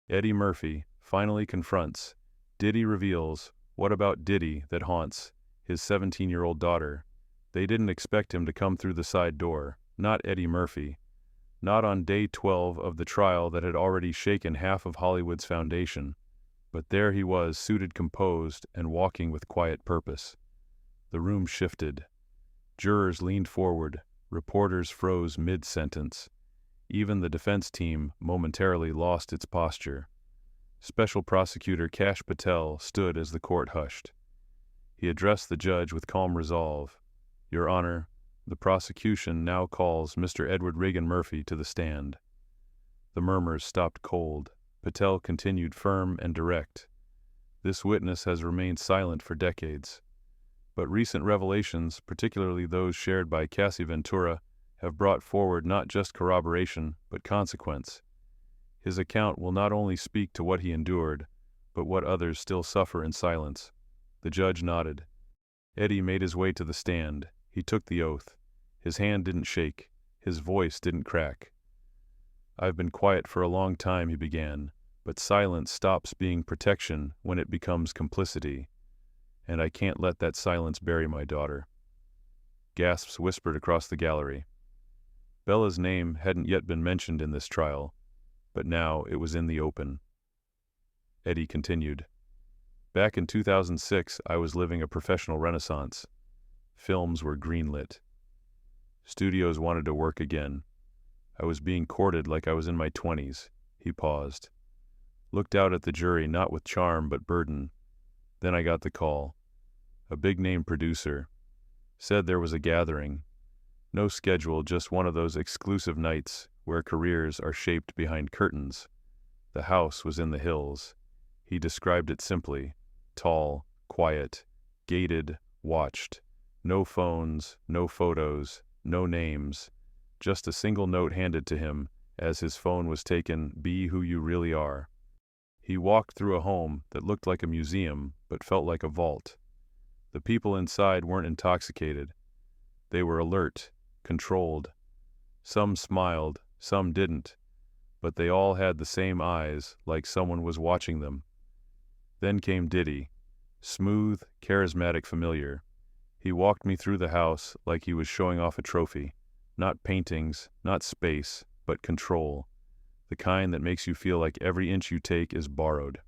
Eddie Murphy finally confronts. Diddy reveals, what about Diddy that haunts his 17-year-old daughter? They didn't expect him to come through the side door, not Eddie Murphy. Not on day 12 of the trial that had already shaken half of Hollywood's foundation. But there he was, suited, composed, and walking with quiet purpose. The room shifted. Jurors leaned forward. Reporters froze mid-sentence. Even the defense team momentarily lost its posture. Special Prosecutor Kash Patel stood as the court hushed. He addressed the judge with calm resolve. "Your Honor, the prosecution now calls Mr. Edward Regan Murphy to the stand." The murmurs stopped cold. Patel continued firm and direct. "This witness has remained silent for decades. But recent revelations, particularly those shared by Cassie Ventura, have brought forward not just corroboration, but consequence. His account will not only speak to what he endured, but what others still suffer in silence." The judge nodded. Eddie made his way to the stand. He took the oath. His hand didn't shake. His voice didn't crack. "I've been quiet for a long time," he began, "but silence stops being protection when it becomes complicity. And I can't let that silence bury my daughter." Gasps whispered across the gallery. Bella's name hadn't yet been mentioned in this trial, but now it was in the open. Eddie continued. "Back in 2006, I was living a professional renaissance. Films were greenlit. Studios wanted to work again. I was being courted like I was in my 20s. He paused. Looked out at the jury, not with charm but burden. Then I got the call. A big-name producer. Said there was a gathering. No schedule, just one of those exclusive nights where careers are shaped behind curtains. The house was in the hills. He described it simply. Tall, quiet, gated, watched. No phones, no photos, no names. Just a single note handed to him as his phone was taken, "Be who you really are." He walked through a home that looked like a museum but felt like a vault. The people inside weren't intoxicated. They were alert, controlled. Some smiled, some didn't, but they all had the same eyes, like someone was watching them. Then came Diddy, smooth, charismatic, familiar. He walked me through the house like he was showing off a trophy. Not paintings, not space, but control. The kind that makes you feel like every inch you take is borrowed.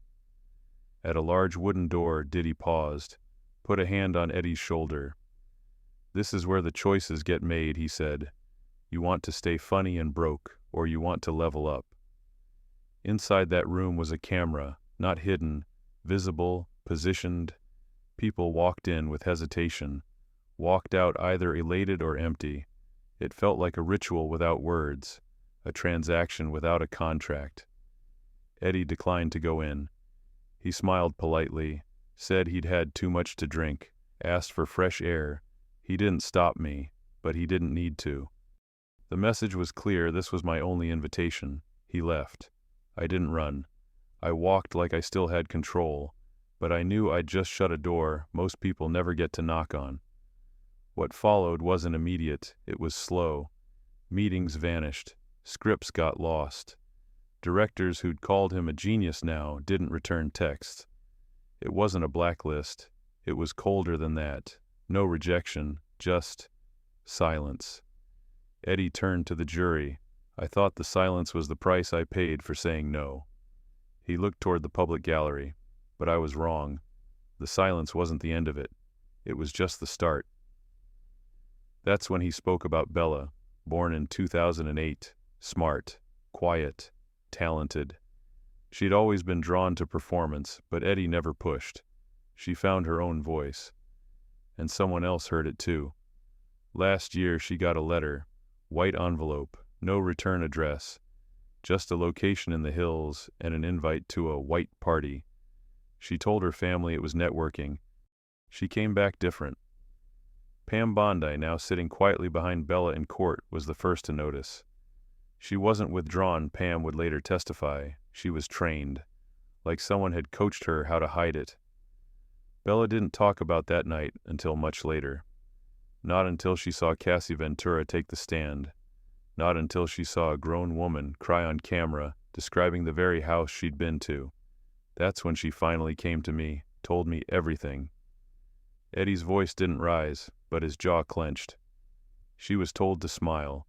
At a large wooden door, Diddy paused, put a hand on Eddie's shoulder. "This is where the choices get made," he said. "You want to stay funny and broke, or you want to level up." Inside that room was a camera, not hidden, visible, positioned. People walked in with hesitation, walked out either elated or empty. It felt like a ritual without words, a transaction without a contract. Eddie declined to go in. He smiled politely, said he'd had too much to drink, asked for fresh air. He didn't stop me, but he didn't need to. The message was clear. This was my only invitation. He left. I didn't run. I walked like I still had control, but I knew I'd just shut a door most people never get to knock on. What followed wasn't immediate, it was slow. Meetings vanished. Scripts got lost. Directors who'd called him a genius now didn't return texts. It wasn't a blacklist. It was colder than that. No rejection, just silence. Eddie turned to the jury. I thought the silence was the price I paid for saying no. He looked toward the public gallery, but I was wrong. The silence wasn't the end of it. It was just the start. That's when he spoke about Bella, born in 2008, smart, quiet, talented. She'd always been drawn to performance, but Eddie never pushed. She found her own voice. And someone else heard it too. Last year she got a letter, white envelope, no return address, just a location in the hills and an invite to a white party. She told her family it was networking. She came back different. Pam Bondi, now sitting quietly behind Bella in court, was the first to notice. She wasn't withdrawn, Pam would later testify. She was trained, like someone had coached her how to hide it. Bella didn't talk about that night until much later. Not until she saw Cassie Ventura take the stand. Not until she saw a grown woman cry on camera, describing the very house she'd been to. That's when she finally came to me, told me everything. Eddie's voice didn't rise, but his jaw clenched. She was told to smile.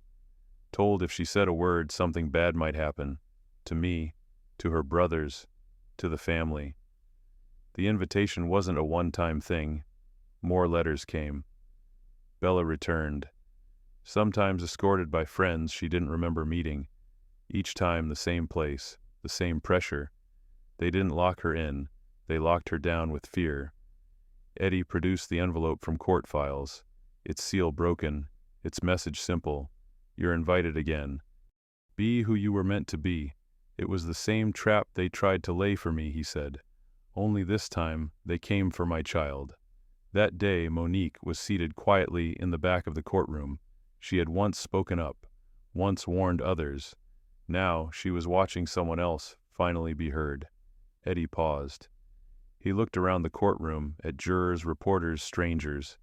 Told if she said a word, something bad might happen. To me, to her brothers, to the family. The invitation wasn't a one-time thing. More letters came. Bella returned. Sometimes escorted by friends she didn't remember meeting. Each time the same place, the same pressure. They didn't lock her in. They locked her down with fear. Eddie produced the envelope from court files. Its seal broken. Its message simple. You're invited again. Be who you were meant to be. It was the same trap they tried to lay for me, he said. Only this time, they came for my child. That day, Monique was seated quietly in the back of the courtroom. She had once spoken up, once warned others. Now, she was watching someone else finally be heard. Eddie paused. He looked around the courtroom at jurors, reporters, strangers.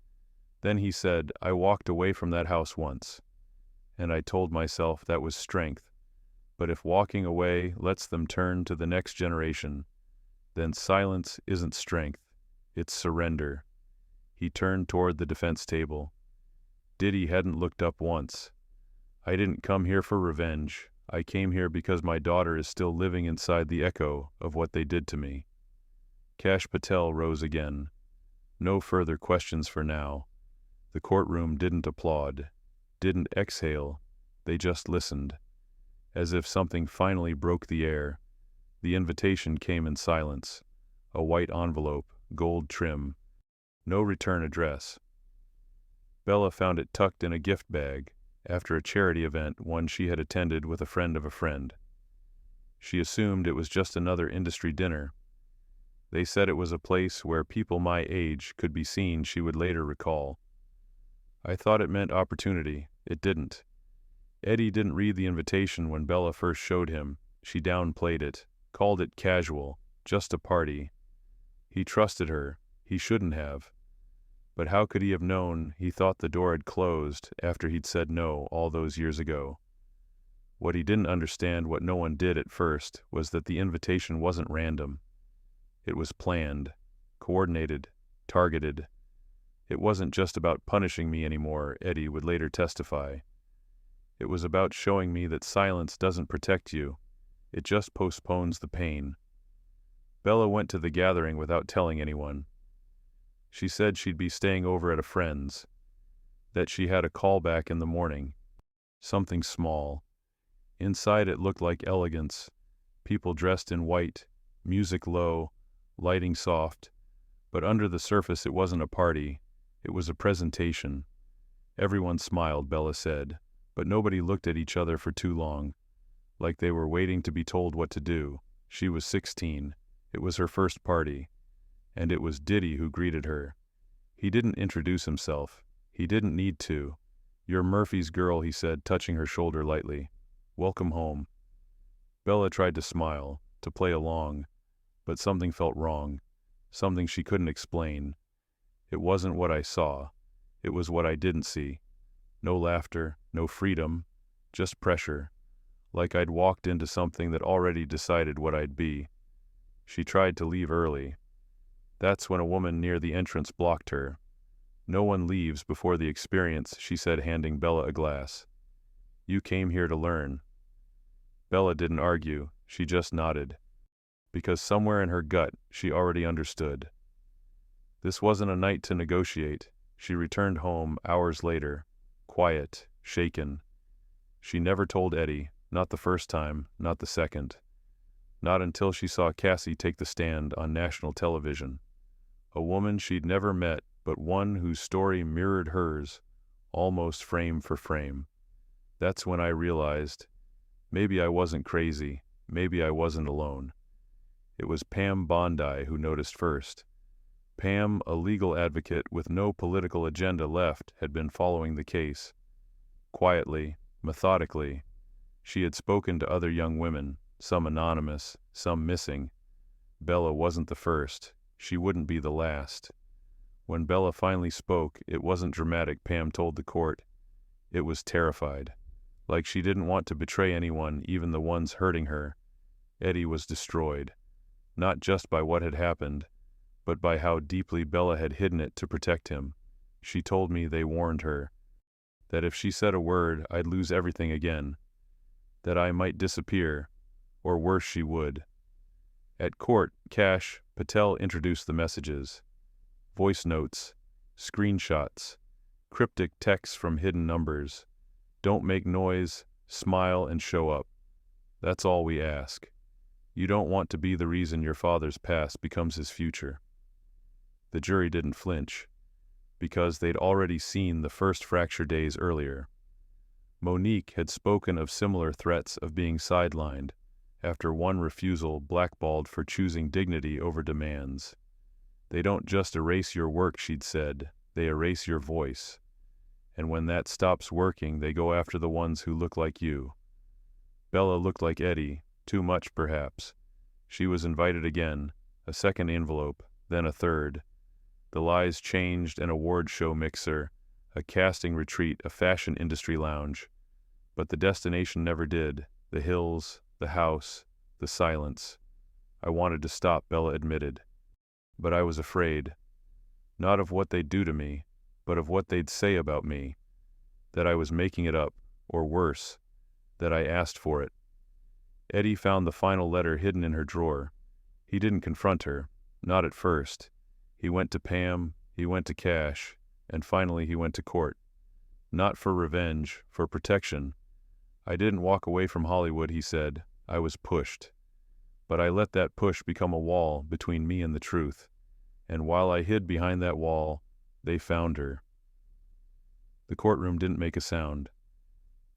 Then he said, I walked away from that house once. And I told myself that was strength. But if walking away lets them turn to the next generation, then silence isn't strength, it's surrender. He turned toward the defense table. Diddy hadn't looked up once. I didn't come here for revenge. I came here because my daughter is still living inside the echo of what they did to me. Cash Patel rose again. No further questions for now. The courtroom didn't applaud, didn't exhale. They just listened. As if something finally broke the air. The invitation came in silence. A white envelope, gold trim. No return address. Bella found it tucked in a gift bag after a charity event, one she had attended with a friend of a friend. She assumed it was just another industry dinner. They said it was a place where people my age could be seen, she would later recall. I thought it meant opportunity. It didn't. Eddie didn't read the invitation when Bella first showed him. She downplayed it, called it casual, just a party. He trusted her. He shouldn't have. But how could he have known he thought the door had closed after he'd said no all those years ago? What he didn't understand, what no one did at first, was that the invitation wasn't random. It was planned, coordinated, targeted. It wasn't just about punishing me anymore, Eddie would later testify. It was about showing me that silence doesn't protect you. It just postpones the pain. Bella went to the gathering without telling anyone. She said she'd be staying over at a friend's, that she had a call back in the morning. Something small. Inside it looked like elegance, people dressed in white, music low, lighting soft, but under the surface it wasn't a party, it was a presentation. Everyone smiled, Bella said, but nobody looked at each other for too long, like they were waiting to be told what to do. She was 16. It was her first party. And it was Diddy who greeted her. He didn't introduce himself. He didn't need to. You're Murphy's girl, he said, touching her shoulder lightly. Welcome home. Bella tried to smile, to play along, but something felt wrong, something she couldn't explain. It wasn't what I saw. It was what I didn't see. No laughter, no freedom, just pressure, like I'd walked into something that already decided what I'd be. She tried to leave early. That's when a woman near the entrance blocked her. No one leaves before the experience, she said, handing Bella a glass. You came here to learn. Bella didn't argue, she just nodded. Because somewhere in her gut, she already understood. This wasn't a night to negotiate. She returned home hours later, quiet, shaken. She never told Eddie, not the first time, not the second. Not until she saw Cassie take the stand on national television. A woman she'd never met, but one whose story mirrored hers, almost frame for frame. That's when I realized, maybe I wasn't crazy, maybe I wasn't alone. It was Pam Bondi who noticed first. Pam, a legal advocate with no political agenda left, had been following the case. Quietly, methodically, she had spoken to other young women, some anonymous, some missing. Bella wasn't the first. She wouldn't be the last. When Bella finally spoke, it wasn't dramatic, Pam told the court. It was terrified. Like she didn't want to betray anyone, even the ones hurting her. Eddie was destroyed, not just by what had happened, but by how deeply Bella had hidden it to protect him. She told me they warned her that if she said a word, I'd lose everything again, that I might disappear, or worse, she would. At court, Cash Patel introduced the messages: voice notes, screenshots, cryptic texts from hidden numbers. Don't make noise, smile, and show up. That's all we ask. You don't want to be the reason your father's past becomes his future. The jury didn't flinch, because they'd already seen the first fracture days earlier. Monique had spoken of similar threats of being sidelined, after one refusal blackballed for choosing dignity over demands. They don't just erase your work, she'd said, they erase your voice. And when that stops working, they go after the ones who look like you. Bella looked like Eddie, too much perhaps. She was invited again, a second envelope, then a third. The lies changed: an award show mixer, a casting retreat, a fashion industry lounge. But the destination never did. The hills, the house, the silence. I wanted to stop, Bella admitted. But I was afraid. Not of what they'd do to me, but of what they'd say about me. That I was making it up, or worse, that I asked for it. Eddie found the final letter hidden in her drawer. He didn't confront her, not at first. He went to Pam, he went to Cash, and finally he went to court. Not for revenge, for protection. I didn't walk away from Hollywood, he said. I was pushed. But I let that push become a wall between me and the truth. And while I hid behind that wall, they found her. The courtroom didn't make a sound.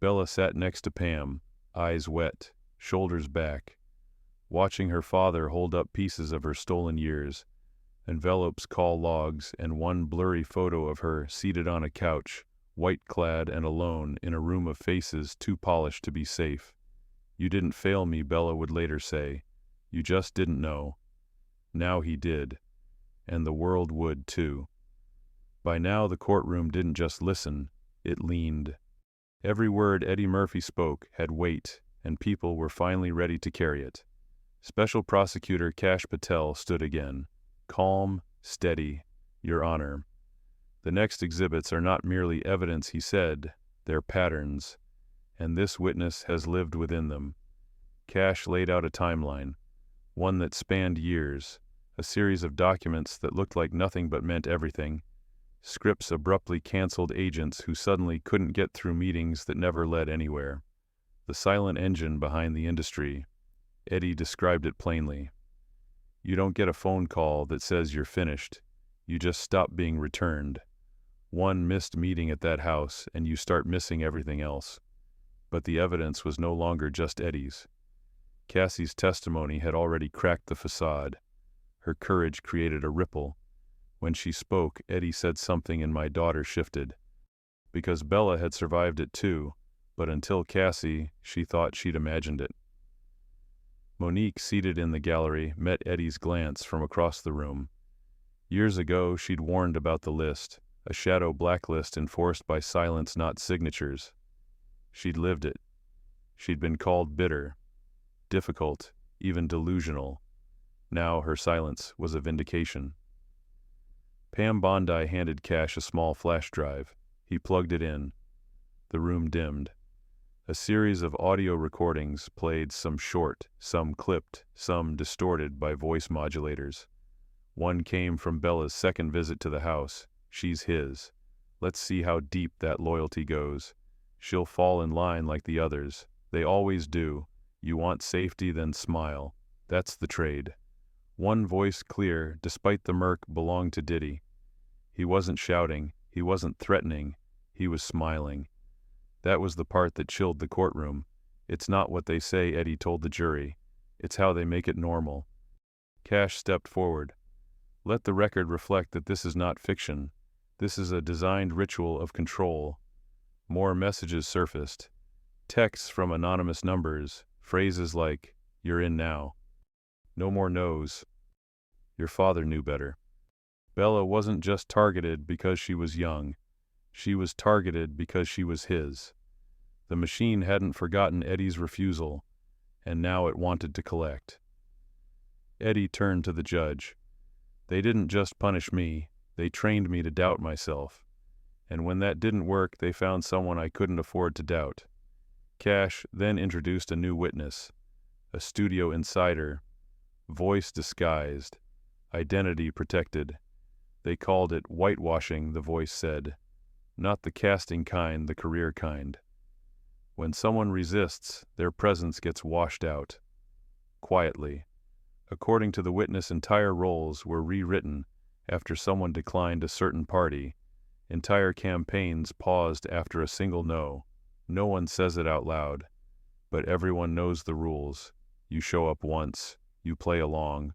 Bella sat next to Pam, eyes wet, shoulders back, watching her father hold up pieces of her stolen years, envelopes, call logs, and one blurry photo of her seated on a couch, white-clad and alone in a room of faces too polished to be safe. You didn't fail me, Bella would later say. You just didn't know. Now he did. And the world would, too. By now the courtroom didn't just listen, it leaned. Every word Eddie Murphy spoke had weight, and people were finally ready to carry it. Special Prosecutor Cash Patel stood again. Calm, steady, Your Honor. The next exhibits are not merely evidence, he said, they're patterns, and this witness has lived within them. Cash laid out a timeline, one that spanned years, a series of documents that looked like nothing but meant everything, scripts abruptly canceled, agents who suddenly couldn't get through meetings that never led anywhere. The silent engine behind the industry. Eddie described it plainly. You don't get a phone call that says you're finished. You just stop being returned. One missed meeting at that house, and you start missing everything else. But the evidence was no longer just Eddie's. Cassie's testimony had already cracked the facade. Her courage created a ripple. When she spoke, Eddie said something and my daughter shifted. Because Bella had survived it too, but until Cassie, she thought she'd imagined it. Monique, seated in the gallery, met Eddie's glance from across the room. Years ago, she'd warned about the list, a shadow blacklist enforced by silence, not signatures. She'd lived it. She'd been called bitter, difficult, even delusional. Now her silence was a vindication. Pam Bondi handed Cash a small flash drive. He plugged it in. The room dimmed. A series of audio recordings played, some short, some clipped, some distorted by voice modulators. One came from Bella's second visit to the house. She's his. Let's see how deep that loyalty goes. She'll fall in line like the others. They always do. You want safety, then smile. That's the trade. One voice, clear, despite the murk, belonged to Diddy. He wasn't shouting, he wasn't threatening, he was smiling. That was the part that chilled the courtroom. It's not what they say, Eddie told the jury. It's how they make it normal. Cash stepped forward. Let the record reflect that this is not fiction. This is a designed ritual of control. More messages surfaced. Texts from anonymous numbers, phrases like, "You're in now." No more no's. Your father knew better. Bella wasn't just targeted because she was young. She was targeted because she was his. The machine hadn't forgotten Eddie's refusal. and now it wanted to collect. Eddie turned to the judge. They didn't just punish me, they trained me to doubt myself. And when that didn't work, they found someone I couldn't afford to doubt. Cash then introduced a new witness, a studio insider, voice disguised, identity protected. They called it whitewashing, the voice said. Not the casting kind, the career kind. When someone resists, their presence gets washed out. Quietly. According to the witness, entire roles were rewritten after someone declined a certain party. Entire campaigns paused after a single no. No one says it out loud, but everyone knows the rules. You show up once, you play along,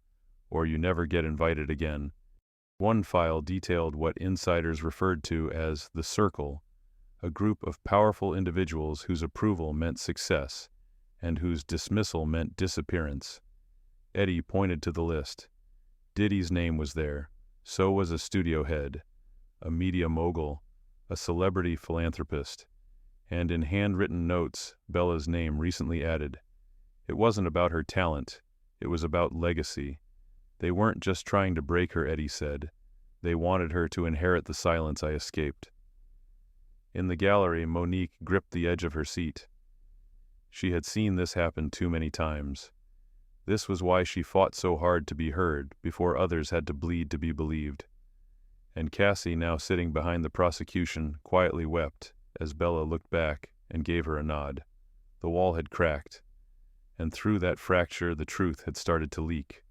or you never get invited again. One file detailed what insiders referred to as the circle, a group of powerful individuals whose approval meant success and whose dismissal meant disappearance. Eddie pointed to the list. Diddy's name was there. So was a studio head, a media mogul, a celebrity philanthropist, and in handwritten notes, Bella's name recently added. It wasn't about her talent, it was about legacy. They weren't just trying to break her, Eddie said. They wanted her to inherit the silence I escaped. In the gallery, Monique gripped the edge of her seat. She had seen this happen too many times. This was why she fought so hard to be heard before others had to bleed to be believed. And Cassie, now sitting behind the prosecution, quietly wept as Bella looked back and gave her a nod. The wall had cracked, and through that fracture the truth had started to leak.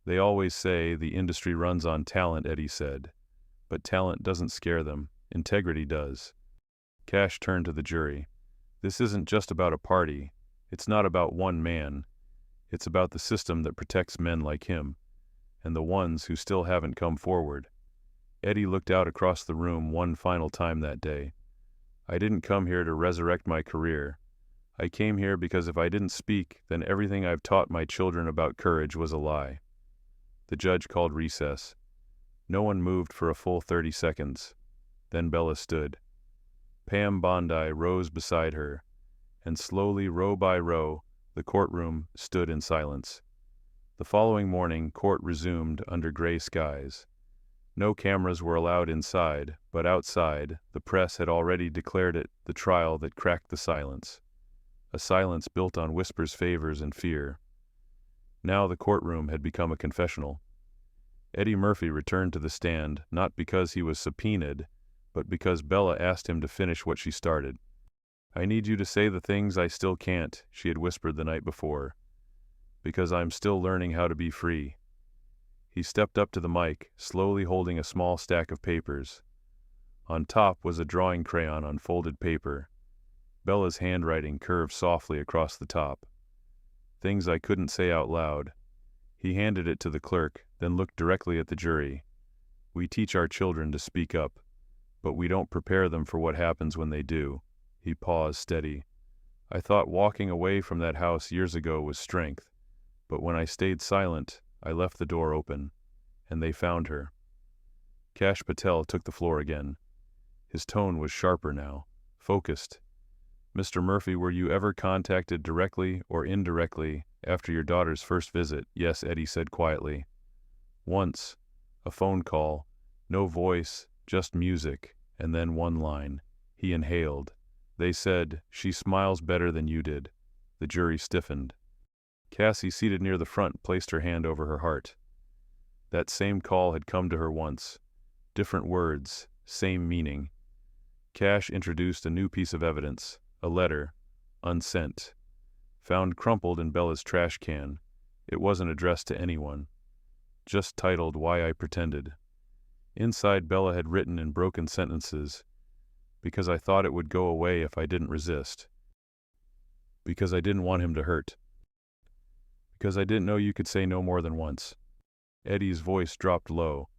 They always say the industry runs on talent, Eddie said. But talent doesn't scare them. Integrity does. Cash turned to the jury. This isn't just about a party. It's not about one man. It's about the system that protects men like him, and the ones who still haven't come forward. Eddie looked out across the room one final time that day. I didn't come here to resurrect my career. I came here because if I didn't speak, then everything I've taught my children about courage was a lie. The judge called recess. No one moved for a full 30 seconds. Then Bella stood. Pam Bondi rose beside her, and slowly, row by row, the courtroom stood in silence. The following morning, court resumed under gray skies. No cameras were allowed inside, but outside, the press had already declared it the trial that cracked the silence. A silence built on whispers, favors, and fear. Now the courtroom had become a confessional. Eddie Murphy returned to the stand, not because he was subpoenaed, but because Bella asked him to finish what she started. I need you to say the things I still can't, she had whispered the night before, because I'm still learning how to be free. He stepped up to the mic, slowly holding a small stack of papers. On top was a drawing crayon on folded paper. Bella's handwriting curved softly across the top. Things I couldn't say out loud. He handed it to the clerk, then looked directly at the jury. We teach our children to speak up, but we don't prepare them for what happens when they do. He paused, steady. I thought walking away from that house years ago was strength, but when I stayed silent, I left the door open, and they found her. Cash Patel took the floor again. His tone was sharper now, focused. Mr. Murphy, were you ever contacted directly or indirectly after your daughter's first visit? Yes, Eddie said quietly. Once, a phone call, no voice, just music, and then one line. He inhaled. They said, she smiles better than you did. The jury stiffened. Cassie, seated near the front, placed her hand over her heart. That same call had come to her once. Different words, same meaning. Cash introduced a new piece of evidence, a letter, unsent, found crumpled in Bella's trash can. It wasn't addressed to anyone, just titled Why I Pretended. Inside, Bella had written in broken sentences, because I thought it would go away if I didn't resist. Because I didn't want him to hurt. Because I didn't know you could say no more than once. Eddie's voice dropped low.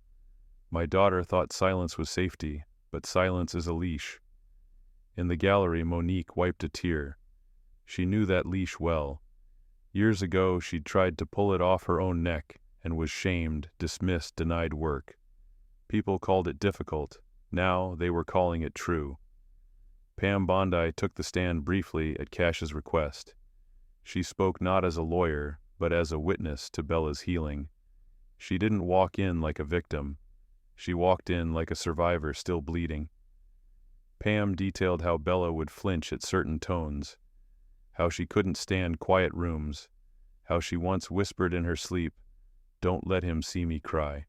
My daughter thought silence was safety, but silence is a leash. In the gallery, Monique wiped a tear. She knew that leash well. Years ago, she'd tried to pull it off her own neck and was shamed, dismissed, denied work. People called it difficult. Now they were calling it true. Pam Bondi took the stand briefly at Cash's request. She spoke not as a lawyer, but as a witness to Bella's healing. She didn't walk in like a victim. She walked in like a survivor still bleeding. Pam detailed how Bella would flinch at certain tones, how she couldn't stand quiet rooms, how she once whispered in her sleep, "Don't let him see me cry."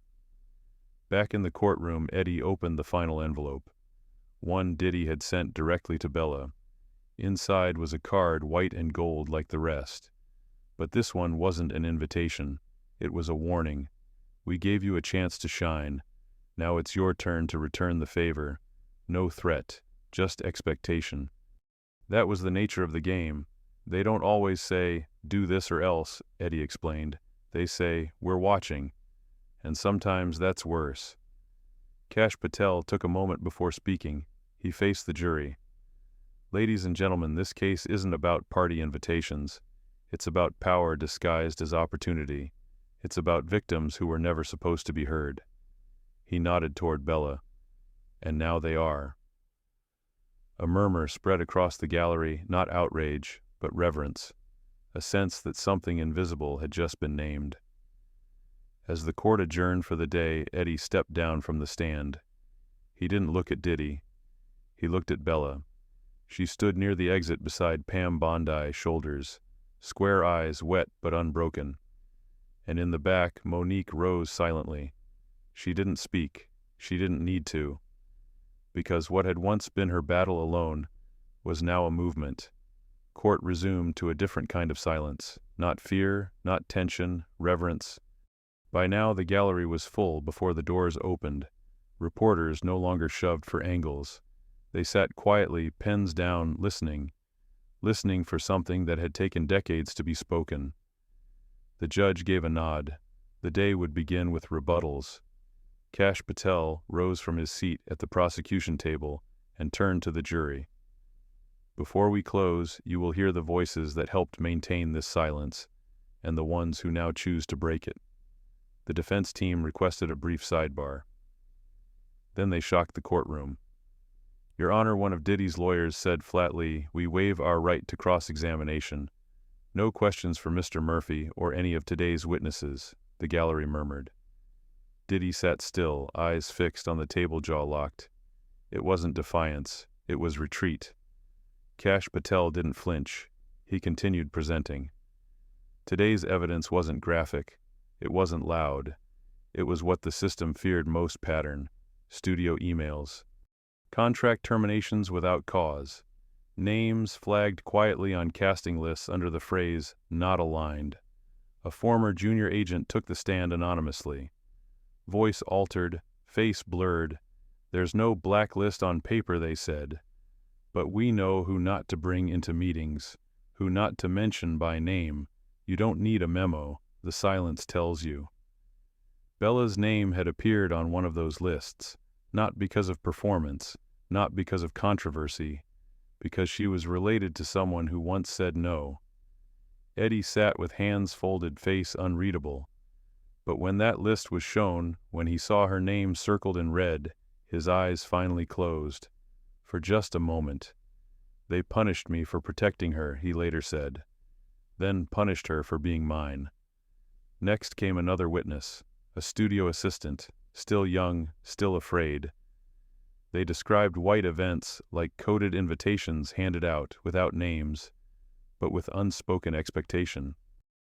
Back in the courtroom, Eddie opened the final envelope. One Diddy had sent directly to Bella. Inside was a card white and gold like the rest. But this one wasn't an invitation. It was a warning. "We gave you a chance to shine. Now it's your turn to return the favor. No threat, just expectation." That was the nature of the game. They don't always say, "Do this or else," Eddie explained. They say, "We're watching." And sometimes that's worse. Cash Patel took a moment before speaking. He faced the jury. "Ladies and gentlemen, this case isn't about party invitations. It's about power disguised as opportunity. It's about victims who were never supposed to be heard." He nodded toward Bella. "And now they are." A murmur spread across the gallery, not outrage, but reverence, a sense that something invisible had just been named. As the court adjourned for the day, Eddie stepped down from the stand. He didn't look at Diddy. He looked at Bella. She stood near the exit beside Pam Bondi's shoulders, square eyes wet but unbroken. And in the back, Monique rose silently. She didn't speak. She didn't need to. Because what had once been her battle alone was now a movement. Court resumed to a different kind of silence. Not fear, not tension, reverence. By now the gallery was full before the doors opened. Reporters no longer shoved for angles. They sat quietly, pens down, listening for something that had taken decades to be spoken. The judge gave a nod. The day would begin with rebuttals. Cash Patel rose from his seat at the prosecution table and turned to the jury. "Before we close, you will hear the voices that helped maintain this silence, and the ones who now choose to break it." The defense team requested a brief sidebar. Then they shocked the courtroom. "Your Honor," one of Diddy's lawyers said flatly, "we waive our right to cross-examination. No questions for Mr. Murphy or any of today's witnesses," the gallery murmured. Diddy sat still, eyes fixed on the table, jaw locked. It wasn't defiance, it was retreat. Cash Patel didn't flinch. He continued presenting. Today's evidence wasn't graphic. It wasn't loud. It was what the system feared most: pattern. Studio emails. Contract terminations without cause. Names flagged quietly on casting lists under the phrase, "not aligned." A former junior agent took the stand anonymously. Voice altered, face blurred. "There's no blacklist on paper," they said. "But we know who not to bring into meetings, who not to mention by name. You don't need a memo. The silence tells you." Bella's name had appeared on one of those lists, not because of performance, not because of controversy, because she was related to someone who once said no. Eddie sat with hands folded, face unreadable. But when that list was shown, when he saw her name circled in red, his eyes finally closed. For just a moment. "They punished me for protecting her," he later said. "Then punished her for being mine." Next came another witness, a studio assistant, still young, still afraid. They described white events like coded invitations handed out without names, but with unspoken expectation.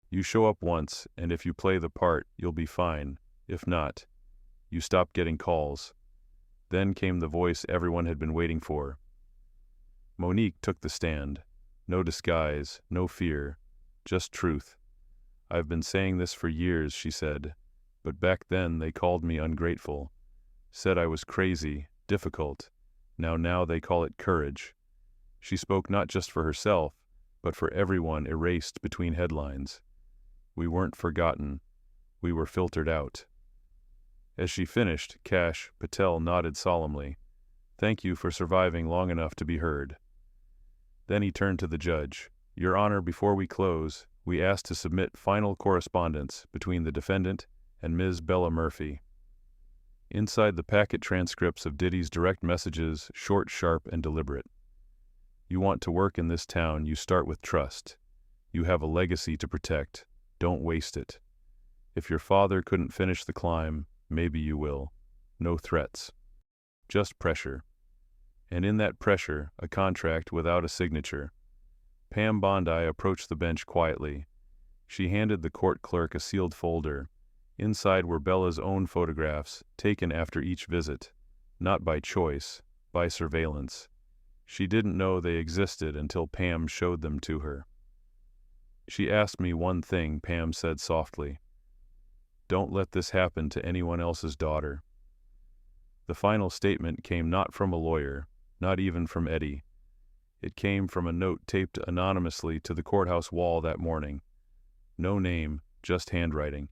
You show up once, and if you play the part, you'll be fine. If not, you stop getting calls. Then came the voice everyone had been waiting for. Monique took the stand. No disguise, no fear, just truth. "I've been saying this for years," she said, "but back then they called me ungrateful. Said I was crazy, difficult. Now they call it courage." She spoke not just for herself, but for everyone erased between headlines. We weren't forgotten. We were filtered out. As she finished, Cash Patel nodded solemnly. "Thank you for surviving long enough to be heard." Then he turned to the judge. "Your Honor, before we close, we ask to submit final correspondence between the defendant and Ms. Bella Murphy." Inside the packet transcripts of Diddy's direct messages, short, sharp, and deliberate. "You want to work in this town, you start with trust. You have a legacy to protect. Don't waste it. If your father couldn't finish the climb, maybe you will. No threats. Just pressure. And in that pressure, a contract without a signature. Pam Bondi approached the bench quietly. She handed the court clerk a sealed folder. Inside were Bella's own photographs, taken after each visit. Not by choice, by surveillance. She didn't know they existed until Pam showed them to her. She asked me one thing, Pam said softly. Don't let this happen to anyone else's daughter. The final statement came not from a lawyer, not even from Eddie. It came from a note taped anonymously to the courthouse wall that morning. No name, just handwriting.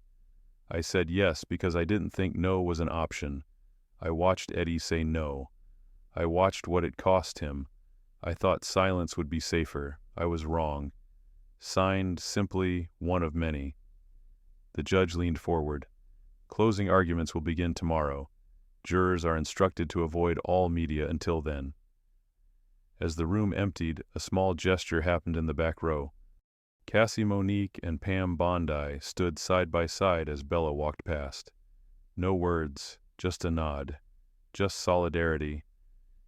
I said yes because I didn't think no was an option. I watched Eddie say no. I watched what it cost him. I thought silence would be safer. I was wrong. Signed, simply, one of many. The judge leaned forward. Closing arguments will begin tomorrow. Jurors are instructed to avoid all media until then. As the room emptied, a small gesture happened in the back row. Cassie Monique and Pam Bondi stood side by side as Bella walked past. No words, just a nod, just solidarity.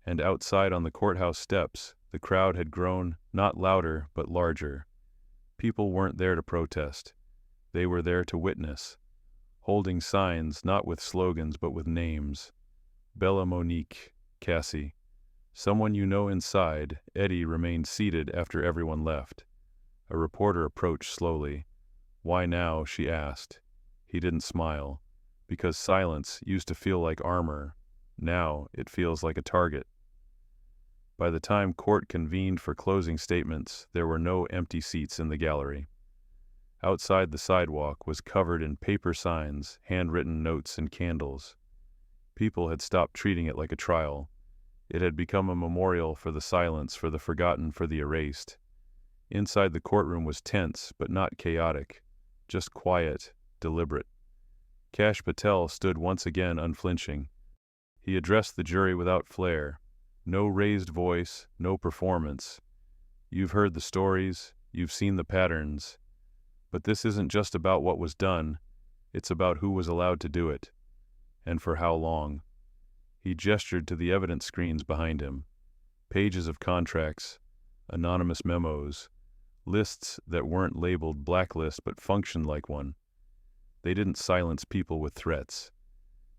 And outside on the courthouse steps, the crowd had grown, not louder, but larger. People weren't there to protest. They were there to witness, holding signs not with slogans but with names. Bella Monique, Cassie. Someone you know inside. Eddie remained seated after everyone left. A reporter approached slowly. Why now, she asked. He didn't smile. Because silence used to feel like armor. Now it feels like a target. By the time court convened for closing statements, there were no empty seats in the gallery. Outside, the sidewalk was covered in paper signs, handwritten notes, and candles. People had stopped treating it like a trial. It had become a memorial for the silence, for the forgotten, for the erased. Inside the courtroom was tense, but not chaotic, just quiet, deliberate. Kash Patel stood once again unflinching. He addressed the jury without flair. No raised voice, no performance. You've heard the stories, you've seen the patterns. But this isn't just about what was done, it's about who was allowed to do it, and for how long. He gestured to the evidence screens behind him. Pages of contracts, anonymous memos, lists that weren't labeled blacklist but functioned like one. They didn't silence people with threats.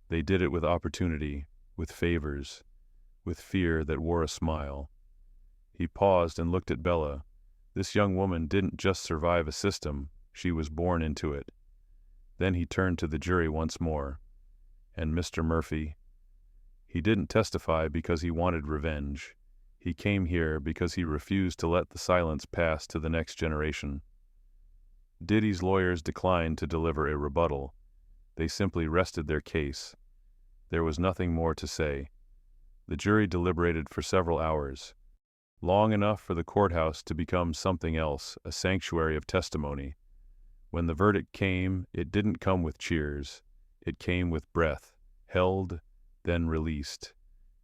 They did it with opportunity, with favors, with fear that wore a smile. He paused and looked at Bella. This young woman didn't just survive a system, she was born into it. Then he turned to the jury once more. And Mr. Murphy? He didn't testify because he wanted revenge. He came here because he refused to let the silence pass to the next generation. Diddy's lawyers declined to deliver a rebuttal. They simply rested their case. There was nothing more to say. The jury deliberated for several hours, long enough for the courthouse to become something else, a sanctuary of testimony. When the verdict came, it didn't come with cheers. It came with breath, held, then released.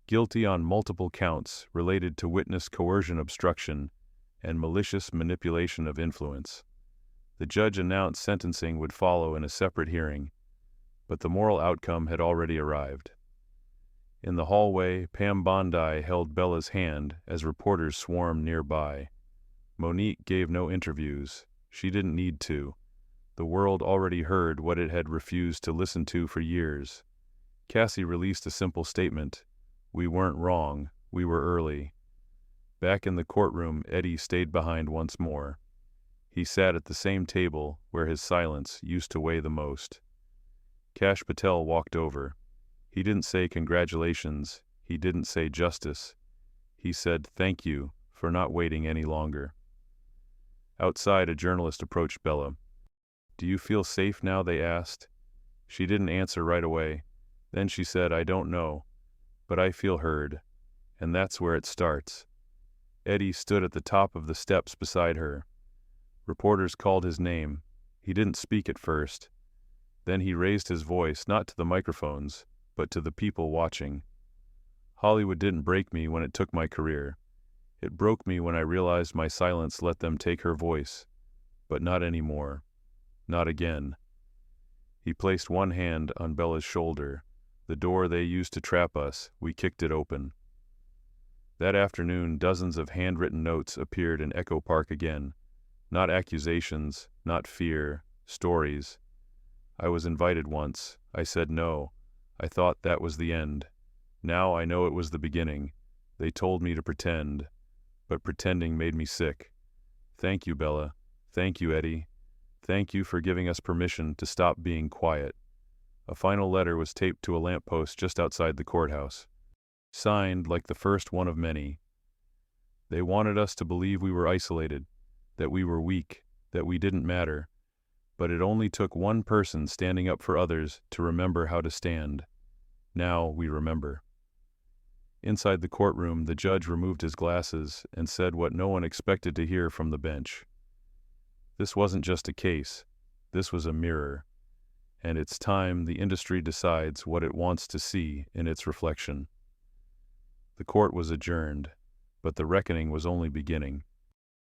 Guilty on multiple counts related to witness coercion, obstruction, and malicious manipulation of influence. The judge announced sentencing would follow in a separate hearing, but the moral outcome had already arrived. In the hallway, Pam Bondi held Bella's hand as reporters swarmed nearby. Monique gave no interviews. She didn't need to. The world already heard what it had refused to listen to for years. Cassie released a simple statement. We weren't wrong. We were early. Back in the courtroom, Eddie stayed behind once more. He sat at the same table where his silence used to weigh the most. Kash Patel walked over. He didn't say congratulations. He didn't say justice. He said thank you for not waiting any longer. Outside, a journalist approached Bella. Do you feel safe now? They asked. She didn't answer right away. Then she said, I don't know, but I feel heard. And that's where it starts. Eddie stood at the top of the steps beside her. Reporters called his name. He didn't speak at first. Then he raised his voice, not to the microphones, but to the people watching. Hollywood didn't break me when it took my career. It broke me when I realized my silence let them take her voice. But not anymore. Not again. He placed one hand on Bella's shoulder. The door they used to trap us, we kicked it open. That afternoon, dozens of handwritten notes appeared in Echo Park again. Not accusations, not fear, stories. I was invited once. I said no. I thought that was the end. Now I know it was the beginning. They told me to pretend, but pretending made me sick. Thank you, Bella. Thank you, Eddie. Thank you for giving us permission to stop being quiet. A final letter was taped to a lamppost just outside the courthouse. Signed like the first one of many. They wanted us to believe we were isolated, that we were weak, that we didn't matter. But it only took one person standing up for others to remember how to stand. Now we remember. Inside the courtroom, the judge removed his glasses and said what no one expected to hear from the bench. This wasn't just a case. This was a mirror. And it's time the industry decides what it wants to see in its reflection. The court was adjourned, but the reckoning was only beginning.